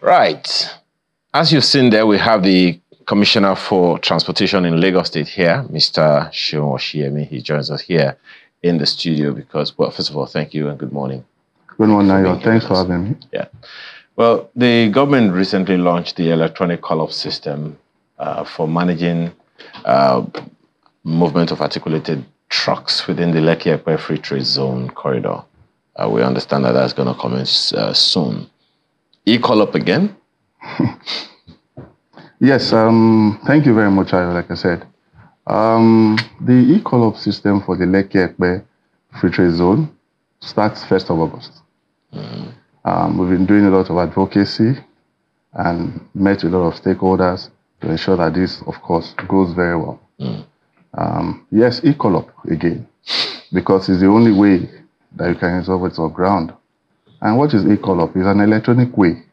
Right. As you've seen there, we have the Commissioner for Transportation in Lagos State here, Mr. Seun Oshiemi. He joins us here in the studio because, well, first of all, thank you and good morning. Good morning, Nayo. Thanks for having me. Yeah. Well, the government recently launched the electronic call-up system for managing movement of articulated trucks within the Lekki-Epe Free Trade Zone corridor. We understand that that's going to commence soon. E-call-up again? Yes, thank you very much, Ayo, like I said. The e-call-up system for the Lekki-Epe Free Trade Zone starts 1st of August. We've been doing a lot of advocacy and met with a lot of stakeholders to ensure that this, of course, goes very well. Yes, e-call-up again, because it's the only way that you can resolve it on ground. And what is e-call-up? It's an electronic way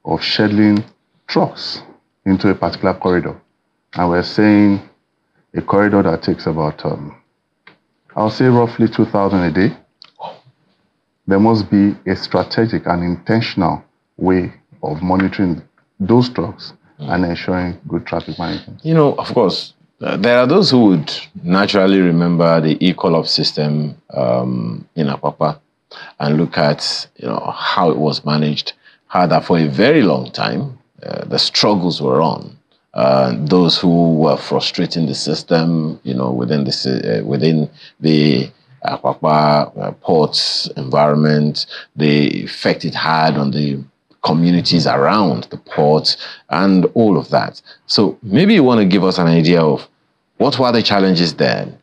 of scheduling trucks into a particular corridor. And we're saying a corridor that takes about, I'll say roughly 2,000 a day. There must be a strategic and intentional way of monitoring those trucks and ensuring good traffic management. You know, of course, there are those who would naturally remember the e-call-up system in Apapa and look at, how it was managed, how that for a very long time, the struggles were on. Those who were frustrating the system, within the Apapa ports environment, the effect it had on the communities around the port and all of that. So maybe you want to give us an idea of what were the challenges then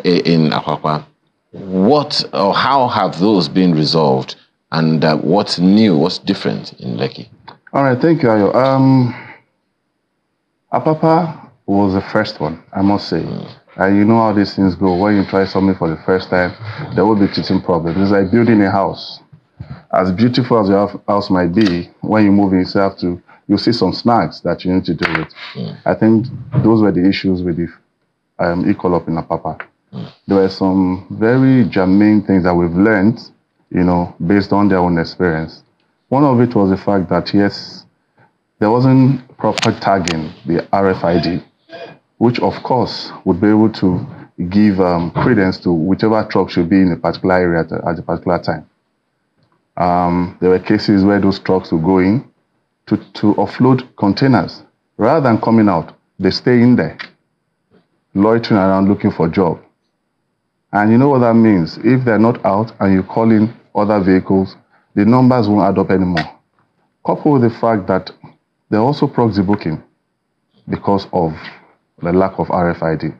in Apapa? What or how have those been resolved, and what's new, what's different in Lekki? All right, thank you, Ayo. Apapa was the first one, I must say. And you know how these things go. When you try something for the first time, there will be teething problems. It's like building a house. As beautiful as your house might be, when you move in, you see some snags that you need to deal with. I think those were the issues with the e-call-up in Apapa. There were some very germane things that we've learned, based on their own experience. One of it was the fact that, yes, there wasn't proper tagging the RFID, which, of course, would be able to give credence to whichever truck should be in a particular area at a particular time. There were cases where those trucks would go in to offload containers. Rather than coming out, they stay in there, loitering around looking for a job. And you know what that means? If they're not out and you call in other vehicles, the numbers won't add up anymore. Coupled with the fact that they're also proxy booking because of the lack of RFID.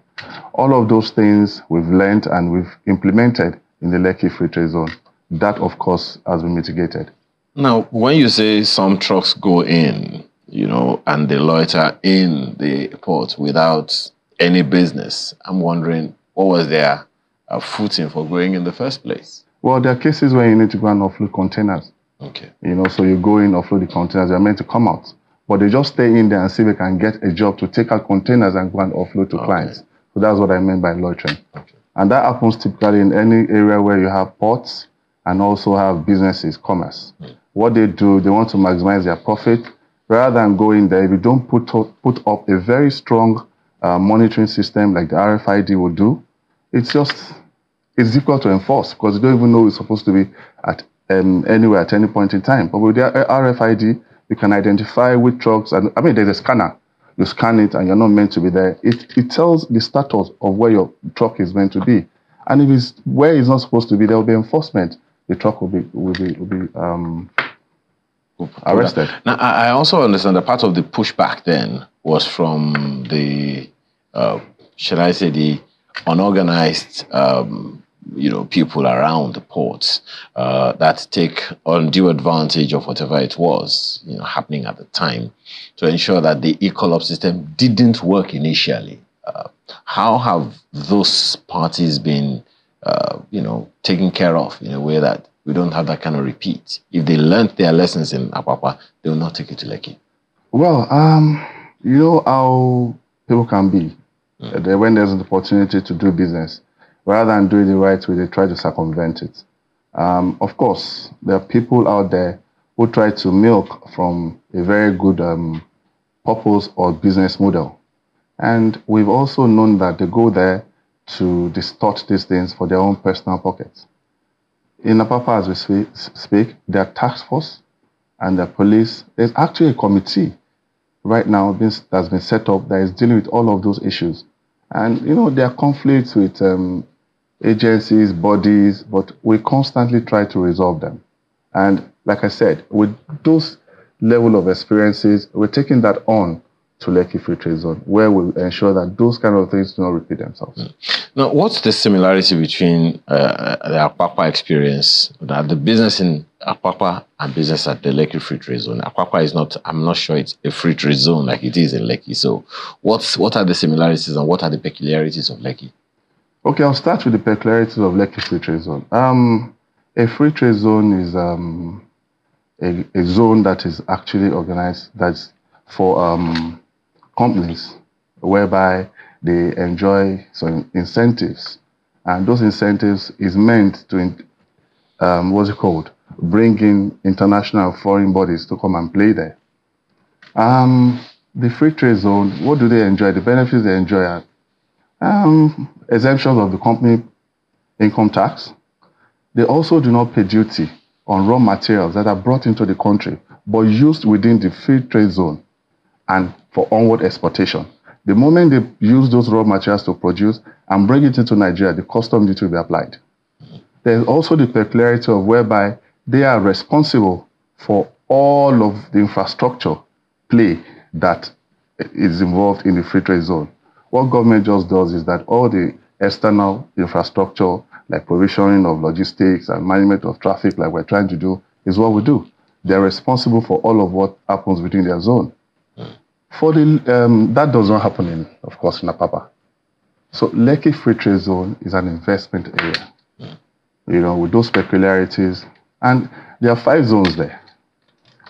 All of those things we've learned and we've implemented in the Lekki Free Trade Zone. That, of course, has been mitigated. Now, when you say some trucks go in, and they loiter in the port without any business, I'm wondering, what was their footing for going in the first place? Well, there are cases where you need to go and offload containers. Okay. So you go in, offload the containers, they're meant to come out. But they just stay in there and see if they can get a job to take out containers and go and offload to clients. So that's what I meant by loitering. Okay. And that happens typically in any area where you have ports and also have businesses, commerce. What they do, they want to maximize their profit. Rather than go in there, if you don't put up a very strong monitoring system like the RFID will do, it's difficult to enforce because you don't even know it's supposed to be at anywhere at any point in time. But with the RFID, you can identify which trucks, and there's a scanner. You scan it and you're not meant to be there. It tells the status of where your truck is meant to be. And if it's where it's not supposed to be, there will be enforcement. The truck will be arrested. Now, I also understand that part of the pushback then was from the, shall I say, the unorganized people around the ports that take undue advantage of whatever it was happening at the time to ensure that the e-call-up system didn't work initially. How have those parties been taken care of in a way that we don't have that kind of repeat? If they learned their lessons in Apapa, they will not take it to Lekki. Well, you know how people can be. When there's an opportunity to do business, rather than doing it the right way, they try to circumvent it. Of course, there are people out there who try to milk from a very good purpose or business model. And we've also known that they go there to distort these things for their own personal pockets. In Apapa, as we speak, their task force and the police, there's actually a committee right now that's been set up that is dealing with all of those issues. And, there are conflicts with agencies, bodies, but we constantly try to resolve them. And like I said, with those level of experiences, we're taking that on to Lekki Free Trade Zone, where we ensure that those kind of things do not repeat themselves. Now, what's the similarity between the Apapa experience, the business in Apapa and business at the Lekki Free Trade Zone? Apapa is not, I'm not sure it's a free trade zone like it is in Lekki. So what are the similarities and what are the peculiarities of Lekki? Okay, I'll start with the peculiarities of Lekki Free Trade Zone. A free trade zone is a zone that is actually organized that's for companies whereby they enjoy some incentives, and those incentives is meant to bring in international foreign bodies to come and play there. The free trade zone, what do they enjoy? The benefits they enjoy are exemptions of the company income tax. They also do not pay duty on raw materials that are brought into the country but used within the free trade zone and for onward exportation. The moment they use those raw materials to produce and bring it into Nigeria, the custom duty will be applied. There's also the peculiarity of whereby they are responsible for all of the infrastructure play that is involved in the free trade zone. What government just does is that all the external infrastructure, like provisioning of logistics and management of traffic, like we're trying to do, is what we do. They're responsible for all of what happens within their zone. For the that does not happen in, of course, in Apapa. So Lekki Free Trade Zone is an investment area, with those peculiarities. And there are 5 zones there.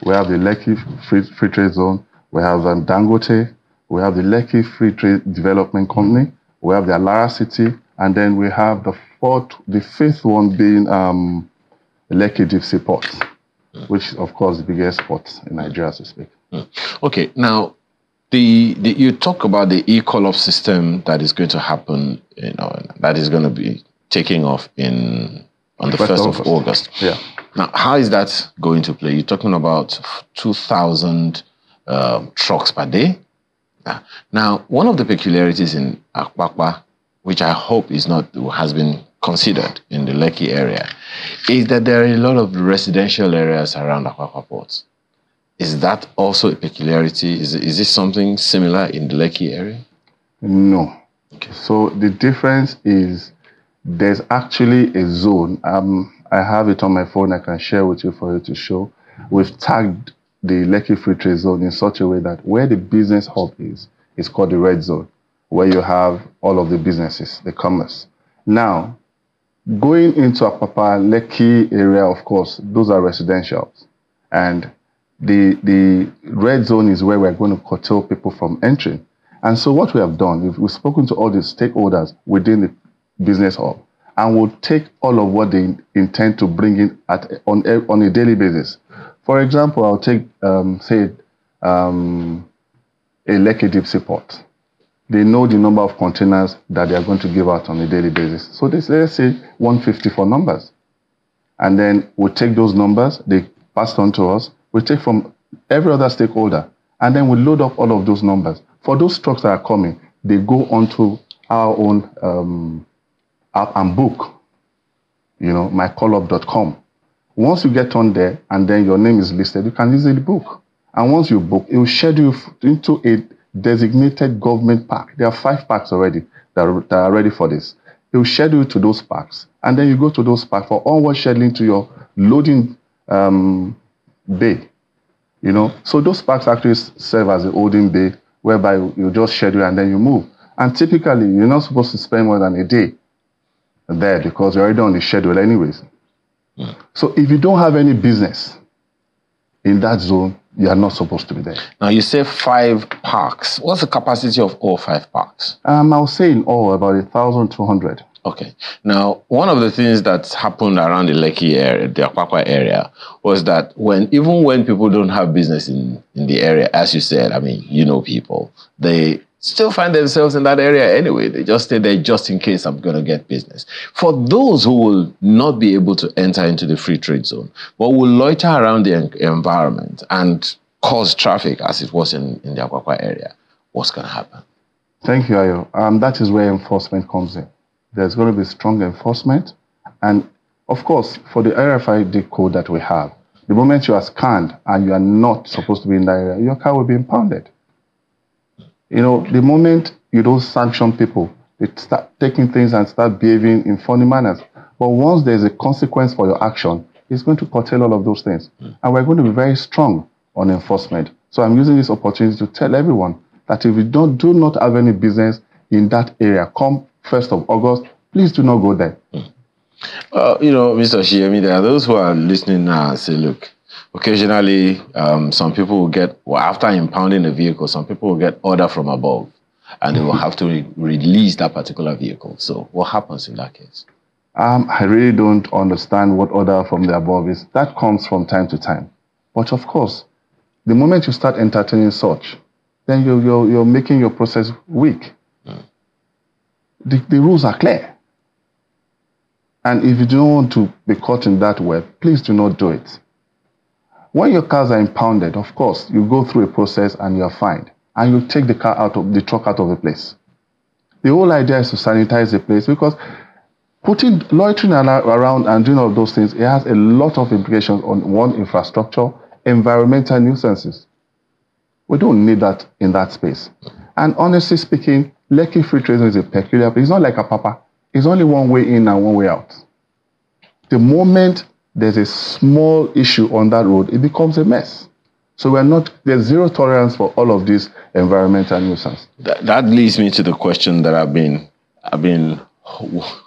We have the Lekki Free Trade Zone, we have Dangote, we have the Lekki Free Trade Development Company, we have the Alara City, and then we have the 5th one being Lekki Deep Sea Port, which is, of course, the biggest port in Nigeria, so to speak. Okay, now, you talk about the e-call-off system that is going to happen, that is going to be taking off on the 1st of August. Yeah. Now, how is that going to play? You're talking about 2,000 trucks per day. Now, one of the peculiarities in Apapa, which I hope has been considered in the Lekki area, is that there are a lot of residential areas around Apapa ports. Is that also a peculiarity? Is this something similar in the Lekki area? No. Okay. So the difference is there's actually a zone. I have it on my phone. I can share with you for you to show. We've tagged the Lekki Free Trade Zone in such a way that where the business hub is called the red zone, where you have all of the businesses, the commerce. Now, going into Apapa, Lekki area, of course, those are residentials. And the red zone is where we're going to curtail people from entering. And so what we have done, we've spoken to all the stakeholders within the business hub, and we'll take all of what they intend to bring in on a daily basis. For example, I'll take, a Lekki Deep Sea Port. They know the number of containers that they are going to give out on a daily basis. So let's say 154 numbers. And then we'll take those numbers, they pass on to us, we take from every other stakeholder, and then we load up all of those numbers. For those trucks that are coming, they go onto our own app and book, mycallup.com. Once you get on there and then your name is listed, you can easily book. And once you book, it will schedule you into a designated government park. There are 5 parks already that are ready for this. It will schedule you to those parks. And then you go to those parks for onward scheduling to your loading bay. So those parks actually serve as a holding bay whereby you just schedule and then you move. And typically, you're not supposed to spend more than a day there because you're already on the schedule anyways. So if you don't have any business in that zone, you are not supposed to be there. Now, you say 5 parks. What's the capacity of all 5 parks? I'll say in all about 1,200. Okay. Now, one of the things that's happened around the Lekki area, the Apapa area, was that even when people don't have business in the area, as you said, I mean, you know people, they still find themselves in that area anyway. They just stay there just in case I'm going to get business. For those who will not be able to enter into the free trade zone, but will loiter around the environment and cause traffic as it was in the Apapa area, what's going to happen? Thank you, Ayo. That is where enforcement comes in. There's going to be strong enforcement. And of course, for the RFID code that we have, the moment you are scanned and you are not supposed to be in that area, your car will be impounded. You know, the moment you don't sanction people, they start taking things and start behaving in funny manners. But once there's a consequence for your action, it's going to curtail all of those things. And we're going to be very strong on enforcement. So I'm using this opportunity to tell everyone that if you do not have any business in that area, come 1st of August, please do not go there. You know, Mr. Shiemi, there are those who are listening now and say, look, occasionally some people will get, after impounding a vehicle, some people will get order from above and they will have to release that particular vehicle. So what happens in that case? I really don't understand what order from the above is. That comes from time to time. But of course, the moment you start entertaining such, then you're making your process weak. The rules are clear. And if you don't want to be caught in that web, please do not do it. When your cars are impounded, of course, you go through a process and you're fined. And you take the truck out of the place. The whole idea is to sanitize the place because loitering around and doing all those things, it has a lot of implications on one, infrastructure, environmental nuisances. We don't need that in that space. And honestly speaking, Lekki Free Trade Zone is a peculiar place. It's not like Apapa. It's only one way in and one way out. The moment there's a small issue on that road, it becomes a mess. So there's zero tolerance for all of this environmental nuisance. That leads me to the question that I've been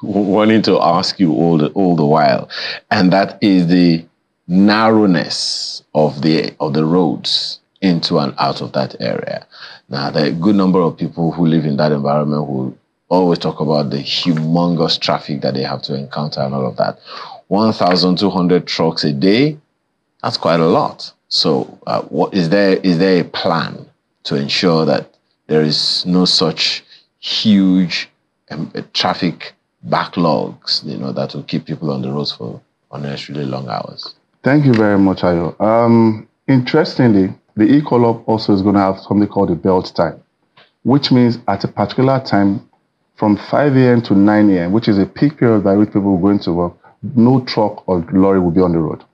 wanting to ask you all the while, and that is the narrowness of the roads into and out of that area. Now, there are a good number of people who live in that environment who always talk about the humongous traffic that they have to encounter and all of that. 1,200 trucks a day, that's quite a lot. So what is there a plan to ensure that there is no such huge traffic backlogs, you know, that will keep people on the roads for unnecessarily long hours? Thank you very much, Ayo. Interestingly, the e-call-up also is going to have something called a belt time, which means at a particular time from 5 a.m. to 9 a.m., which is a peak period by which people will go into work, no truck or lorry will be on the road.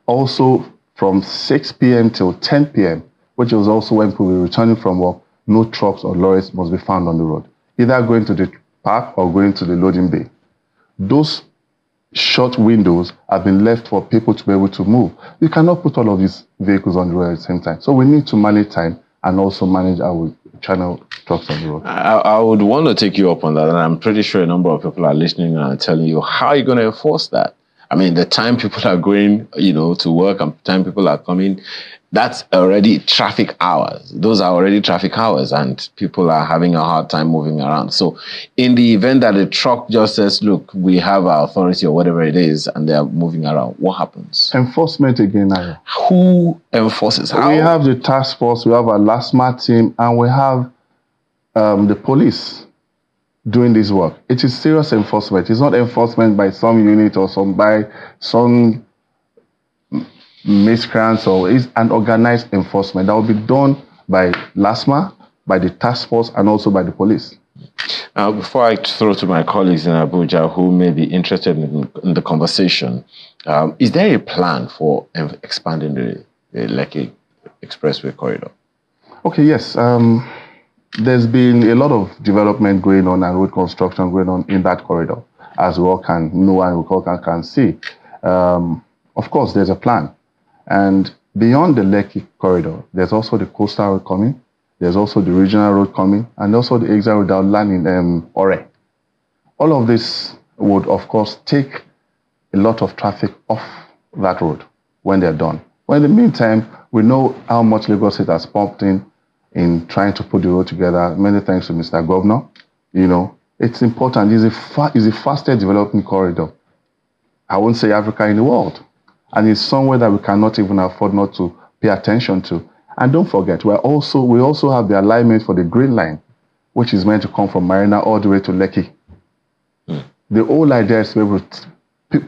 Also, from 6 p.m. till 10 p.m., which is also when people will be returning from work, no trucks or lorries must be found on the road, either going to the park or going to the loading bay. Those short windows have been left for people to be able to move. You cannot put all of these vehicles on the road at the same time. So we need to manage time and also manage our channel trucks on the road. I would want to take you up on that, and I'm pretty sure a number of people are listening and telling you, how are you going to enforce that? I mean, the time people are going, to work and time people are coming, that's already traffic hours. Those are already traffic hours, and people are having a hard time moving around. So in the event that a truck just says, look, we have our authority or whatever it is, and they are moving around, what happens? Enforcement again, Ayo. Who enforces? How? We have the task force, we have our LASMA team, and we have the police doing this work. It is serious enforcement. It's not enforcement by some unit or by some miscreants, or it's an organized enforcement that will be done by LASMA, by the task force, and also by the police. Before I throw to my colleagues in Abuja who may be interested in the conversation, is there a plan for expanding the Lekki Expressway corridor? Okay, yes. There's been a lot of development going on and road construction going on in that corridor, as we all can know and we all can see. Of course, there's a plan. And beyond the Lekki corridor, there's also the coastal road coming, there's also the regional road coming, and also the exit road down land in Ore. All of this would, of course, take a lot of traffic off that road when they're done. But in the meantime, we know how much Lagos State has pumped in trying to put the road together. Many thanks to Mr. Governor. It's important. It's the fastest developing corridor. I won't say Africa in the world. And it's somewhere that we cannot even afford not to pay attention to. And don't forget, we also have the alignment for the Green Line, which is meant to come from Marina all the way to Lekki. The whole idea is to be able to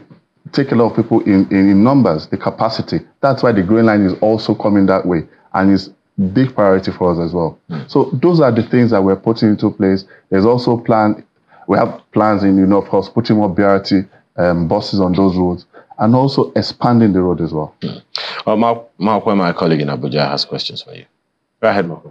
take a lot of people in numbers, the capacity. That's why the Green Line is also coming that way, and it's big priority for us as well. So those are the things that we're putting into place. There's also we have plans in, of course, putting more BRT buses on those roads, and also expanding the road as well. Mark, my colleague in Abuja, has questions for you. Go ahead, Mark.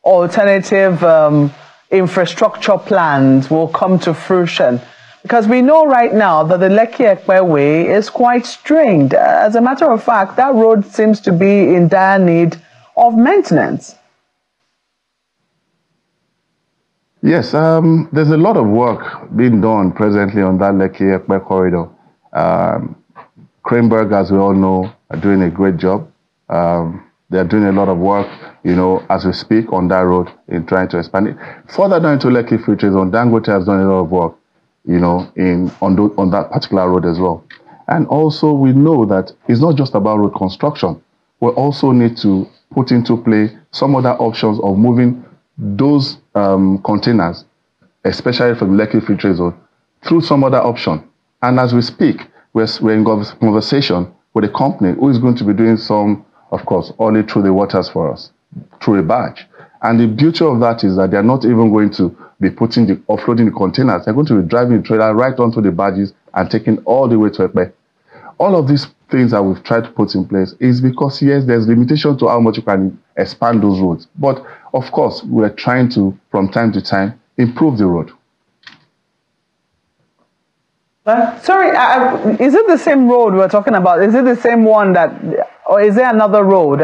Alternative infrastructure plans will come to fruition? Because we know right now that the Lekki-Epe way is quite strained. As a matter of fact, that road seems to be in dire need of maintenance. Yes, there's a lot of work being done presently on that Lekki-Epe corridor. Cranberg, as we all know, are doing a great job. They're doing a lot of work, as we speak on that road in trying to expand it. Further down to Lekki Free Trade Zone, Dangote has done a lot of work, on that particular road as well. And also we know that it's not just about road construction. We also need to put into play some other options of moving those containers, especially from Lekki Free Trade Zone, through some other option. And as we speak, we're in conversation with a company who is going to be doing some, of course, only through the waters for us, through a barge. And the beauty of that is that they're not even going to be offloading the containers. They're going to be driving the trailer right onto the barges and taking all the way to Epe. All of these things that we've tried to put in place is because, yes, there's limitation to how much you can expand those roads. But, of course, we're trying to, from time to time, improve the road. Sorry, is it the same road we're talking about? Is it the same one or is there another road?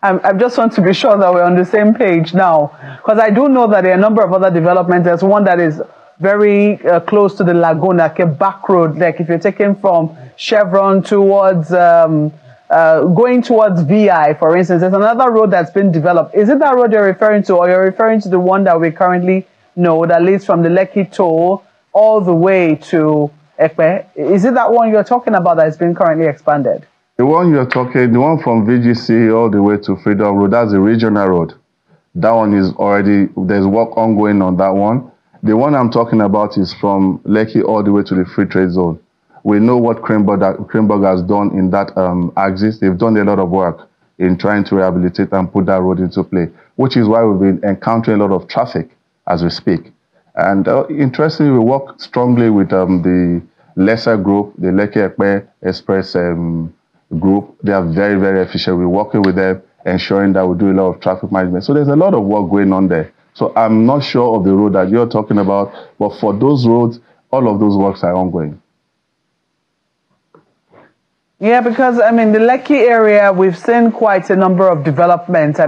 I just want to be sure that we're on the same page now, because I do know that there are a number of other developments. There's one that is very close to the Laguna, like a back road, like if you're taking from Chevron towards, going towards VI, for instance. There's another road that's been developed. Is it that road you're referring to, or you're referring to the one that we currently know that leads from the Lekki toll all the way to Epe? Is it that one you're talking about that has been currently expanded? The one you're talking, the one from VGC all the way to Freedom Road, that's the regional road. That one is already, there's work ongoing on that one. The one I'm talking about is from Lekki all the way to the Free Trade Zone. We know what Cranberg has done in that axis. They've done a lot of work in trying to rehabilitate and put that road into play, which is why we've been encountering a lot of traffic as we speak. And interestingly, we work strongly with the lesser group, the Lekki-Epe Express group. They are very, very efficient. We're working with them, ensuring that we do a lot of traffic management. So there's a lot of work going on there. So I'm not sure of the road that you're talking about, but for those roads, all of those works are ongoing. Yeah, because, the Lekki area, we've seen quite a number of developments.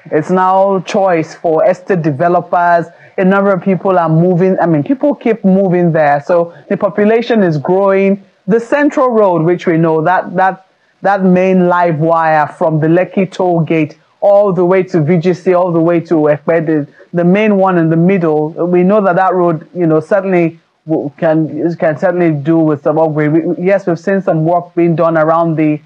It's now choice for estate developers. A number of people are moving. People keep moving there. So the population is growing. The Central Road, which we know, that main live wire from the Lekki toll gate all the way to VGC, all the way to Epe, the main one in the middle, we know that road, certainly can certainly do with some upgrade. Yes, we've seen some work being done around the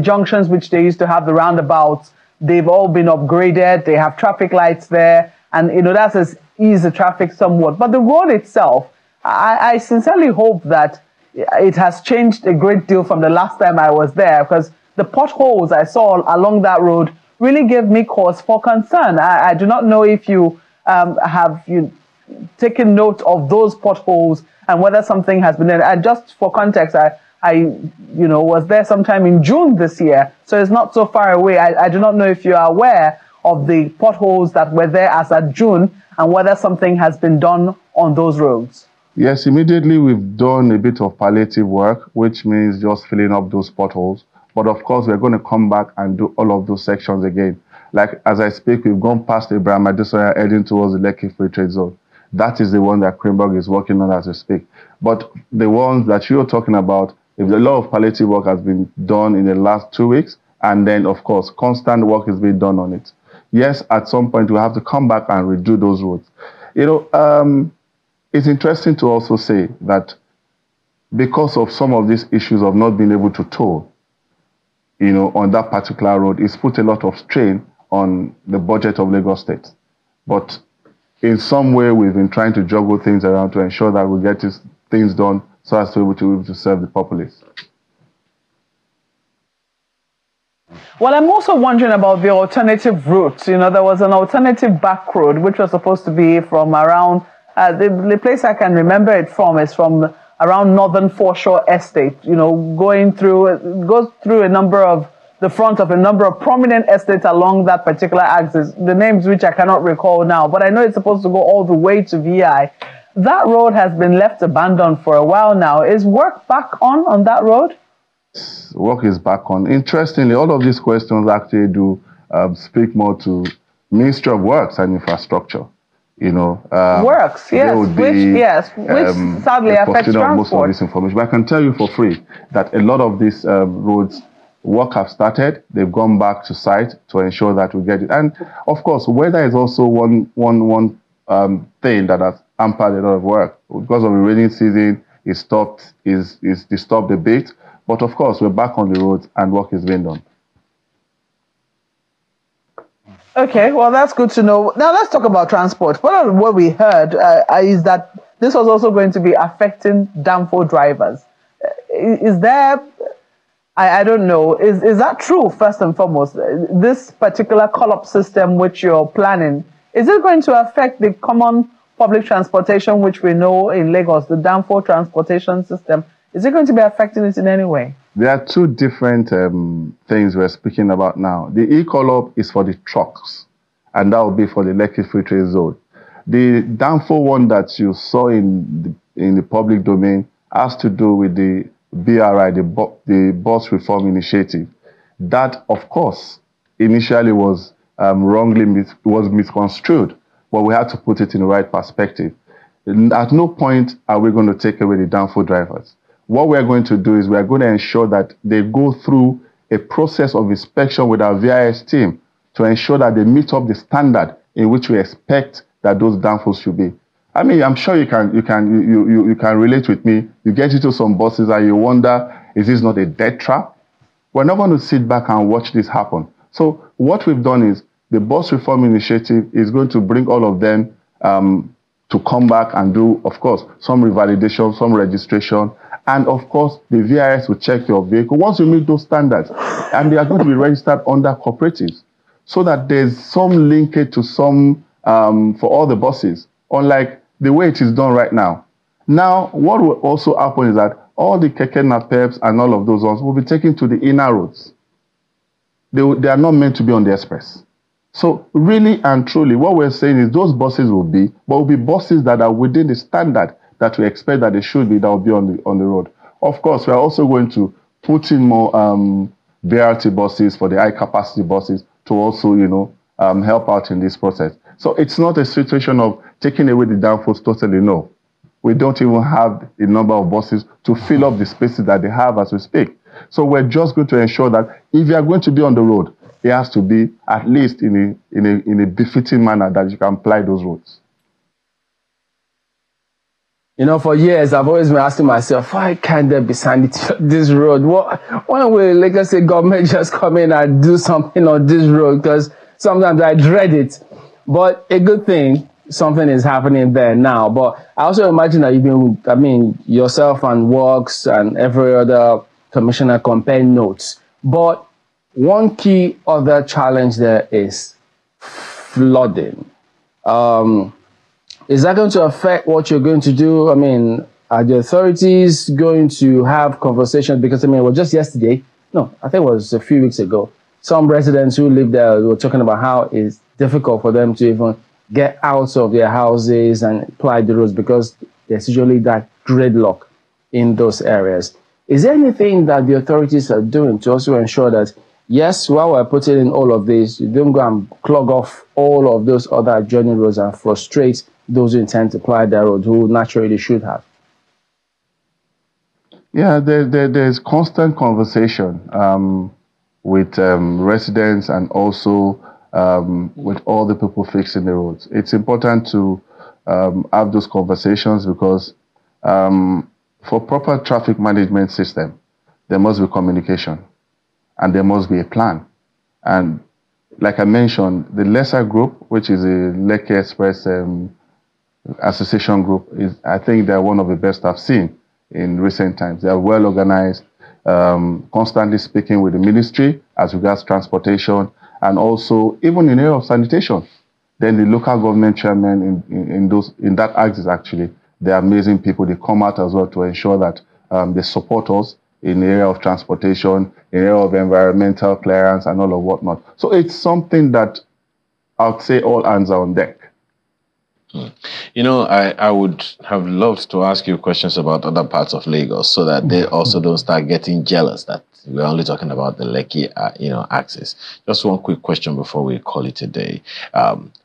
junctions, which they used to have the roundabouts. They've all been upgraded. They have traffic lights there. And, that has eased the traffic somewhat. But the road itself, I sincerely hope that it has changed a great deal from the last time I was there, because the potholes I saw along that road really gave me cause for concern. I do not know if you have taken note of those potholes and whether something has been done. Just for context, I was there sometime in June this year, so it's not so far away. I do not know if you are aware of the potholes that were there as at June and whether something has been done on those roads. Yes, immediately we've done a bit of palliative work, which means just filling up those potholes. But of course, we're going to come back and do all of those sections again. Like as I speak, we've gone past Abraham Adesoya heading towards the Lekki Free Trade Zone. That is the one that Cranberg is working on as we speak. But the ones that you're talking about, If a lot of palliative work has been done in the last 2 weeks, and then, of course, constant work is being done on it. Yes, at some point, we have to come back and redo those roads. It's interesting to also say that because of some of these issues of not being able to toll, on that particular road, it's put a lot of strain on the budget of Lagos State. But in some way, we've been trying to juggle things around to ensure that we get these things done so as to be able to serve the populace. Well, I'm also wondering about the alternative routes. There was an alternative back road, which was supposed to be from around, the place I can remember it from is from around Northern Foreshore Estate, it goes through the front of a number of prominent estates along that particular axis, the names which I cannot recall now, but I know it's supposed to go all the way to VI. That road has been left abandoned for a while now. Is work back on that road? Work is back on. Interestingly, all of these questions actually do speak more to Ministry of Works and Infrastructure. Works, yes, which sadly affects transport. Most of this information, but I can tell you for free that a lot of these roads work have started. They've gone back to site to ensure that we get it. And of course, weather is also one thing that has hampered a lot of work. Because of the rainy season, is disturbed a bit. But of course, we're back on the roads and work is being done. Okay, well, that's good to know. Now, let's talk about transport. What we heard is that this was also going to be affecting Danfo drivers. Is there, I don't know, is that true, first and foremost? This particular call-up system which you're planning, is it going to affect the common public transportation which we know in Lagos, the Danfo transportation system? Is it going to be affecting it in any way? There are two different things we're speaking about now. The e-call-up is for the trucks, and that will be for the Lekki Free Trade Zone. The Danfo one that you saw in the public domain has to do with the BRI, the Bus Reform Initiative. That, of course, initially was misconstrued, but we had to put it in the right perspective. At no point are we going to take away the Danfo drivers. What we're going to do is we're going to ensure that they go through a process of inspection with our VIS team to ensure that they meet up the standard in which we expect that those Danfos should be. I mean, I'm sure you can relate with me. You get into some buses and you wonder, is this not a death trap? We're not going to sit back and watch this happen. So what we've done is the Bus Reform Initiative is going to bring all of them to come back and do, of course, some revalidation, some registration. And of course, the VIS will check your vehicle once you meet those standards. And they are going to be registered under cooperatives so that there's some linkage to some, for all the buses, unlike the way it is done right now. Now, what will also happen is that all the keke napeps and all of those ones will be taken to the inner roads. They are not meant to be on the express. So really and truly, what we're saying is those buses will be buses that are within the standard that we expect that they should be, that will be on the road. Of course, we are also going to put in more BRT buses for the high capacity buses to also, help out in this process. So it's not a situation of taking away the Danfos totally, no. We don't even have a number of buses to fill up the spaces that they have as we speak. So we're just going to ensure that if you are going to be on the road, it has to be at least in a befitting manner that you can apply those roads. For years, I've always been asking myself, why can't there be sanity on this road? Why will Lagos State government just come in and do something on this road? Because sometimes I dread it. But a good thing, something is happening there now. But I also imagine that you've been, yourself and Works and every other commissioner compare notes. But one key other challenge there is flooding. Is that going to affect what you're going to do? I mean, are the authorities going to have conversations? Because, it was just yesterday. No, I think it was a few weeks ago. Some residents who live there were talking about how it's difficult for them to even get out of their houses and apply the roads because there's usually that gridlock in those areas. Is there anything that the authorities are doing to also ensure that, yes, while we're putting in all of this, you don't go and clog off all of those other adjoining roads and frustrate those who intend to apply their road, who naturally should have? Yeah, there's constant conversation with residents and also with all the people fixing the roads. It's important to have those conversations because for proper traffic management system, there must be communication and there must be a plan. And like I mentioned, the lesser group, which is a Lekki Express association group, is I think they're one of the best I've seen in recent times. They are well organized, constantly speaking with the ministry as regards transportation and also even in area of sanitation. Then the local government chairman in that axis actually, they're amazing people. They come out as well to ensure that they support us in the area of transportation, in the area of environmental clearance and all of whatnot. So it's something that I would say all hands are on deck. You know, I would have loved to ask you questions about other parts of Lagos so that they also don't start getting jealous that we're only talking about the Lekki, axis. Just one quick question before we call it a day.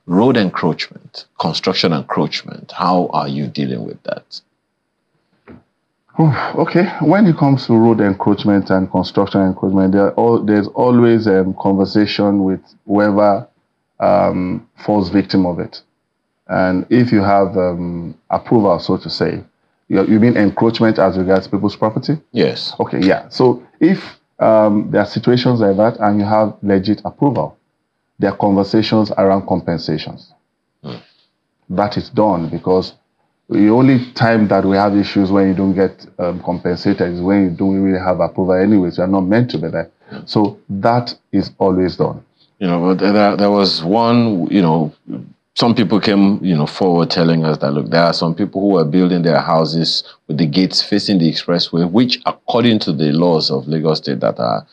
Road encroachment, construction encroachment, how are you dealing with that? Okay, when it comes to road encroachment and construction encroachment, there's always a conversation with whoever falls victim of it. And if you have approval, so to say, you mean encroachment as regards people's property? Yes. Okay, yeah. So if there are situations like that and you have legit approval, there are conversations around compensations. That is done because the only time that we have issues when you don't get compensated is when you don't really have approval anyways. You're not meant to be there. So that is always done. You know, but there was one, some people came, forward telling us that, look, there are some people who are building their houses with the gates facing the expressway, which according to the laws of Lagos State that are,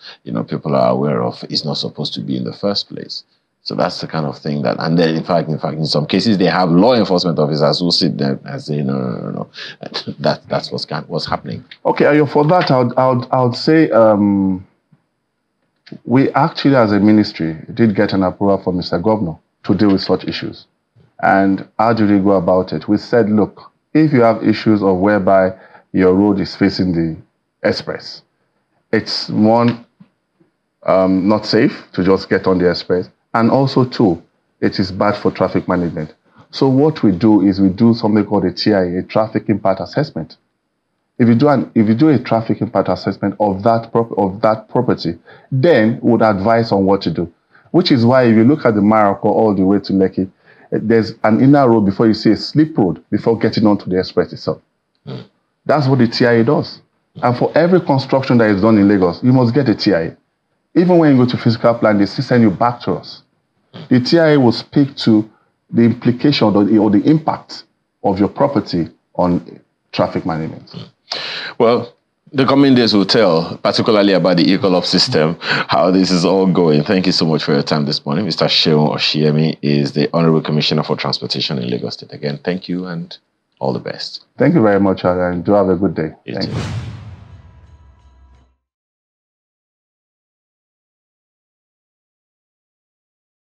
people are aware of, is not supposed to be in the first place. So that's the kind of thing that, and then in fact, in some cases, they have law enforcement officers who sit there and say, no. That's what's happening. Okay, for that, I would say we actually, as a ministry, did get an approval from Mr. Governor to deal with such issues. And how did we go about it? We said, look, if you have issues of whereby your road is facing the express, it's one, not safe to just get on the express. And also two, it is bad for traffic management. So what we do is we do something called a TIA, a traffic impact assessment. If you do a traffic impact assessment of that property, then we would advise on what to do. Which is why if you look at the Maroko all the way to Lekki, there's an inner road before you see a slip road before getting onto the express itself. That's what the TIA does. And for every construction that is done in Lagos, you must get a TIA. Even when you go to physical plan, they still send you back to us. The TIA will speak to the implication or the impact of your property on traffic management. Well, the coming days will tell, particularly about the Ecolop system, how this is all going. Thank you so much for your time this morning. Mr. Seun Oshiemi is the Honorable Commissioner for Transportation in Lagos State. Again, thank you and all the best. Thank you very much, and do have a good day. Thank you.